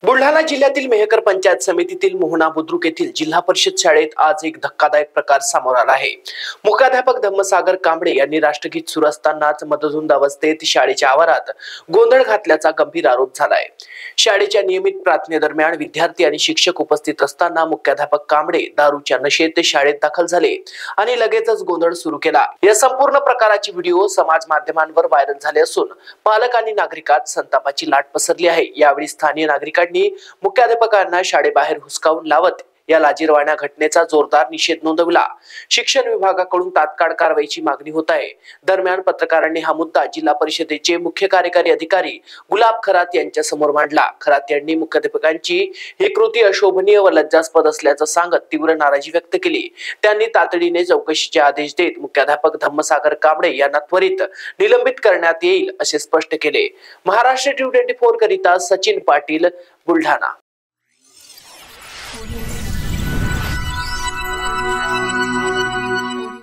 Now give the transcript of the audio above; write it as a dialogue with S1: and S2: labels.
S1: बुलढाणा जिल्ह्यातील मेहकर पंचायत समितीतील मोहना बुद्रुक येथील जिल्हा परिषद शाळेत आज एक धक्कादायक प्रकार समोर आला आहे। मुख्याध्यापक धम्मसागर कांबळे यांनी राष्ट्रगीत सुरू असतानाच मदधुंद अवस्थेत शाळेच्या आवारात गोंधळ घातल्याचा गंभीर आरोप झाला आहे। शाळेच्या नियमित प्रार्थनेदरम्यान विद्यार्थी आणि शिक्षक उपस्थित असताना मुख्याध्यापक कांबळे दारूच्या नशेत शाळेत दाखल झाले आणि लगेचच गोंधळ सुरू केला। या संपूर्ण प्रकाराची व्हिडिओ समाज माध्यमांवर व्हायरल झाले असून पालक आणि नागरिकांत संतापाची लाट पसरली आहे। यावेळी स्थानिक नागरिकांनी मुख्याध्यापकांना शाळेबाहेर हुसकावून लावत या लाजिरवाण्या घटनेचा जोरदार निषेध नोंदवला। शिक्षण विभागाकडून तात्काळ कारवाईची मागणी होत आहे। दरम्यान पत्रकारांनी हा मुद्दा जिल्हा परिषदेचे मुख्य कार्यकारी अधिकारी गुलाब खरात यांच्या समोर मांडला। खरात यांनी मुख्याध्यापकांची ही कृती अशोभनीय व लज्जास्पद असल्याचं सांगत तीव्र नाराजी व्यक्त केली। त्यांनी तातडीने चौकशीचे आदेश देत मुख्याध्यापक धम्मसागर कांबळे यांना त्वरित निलंबित करण्यात येईल असे स्पष्ट केले। महाराष्ट्र T24 करिता सचिन पाटील, बुलढाणा।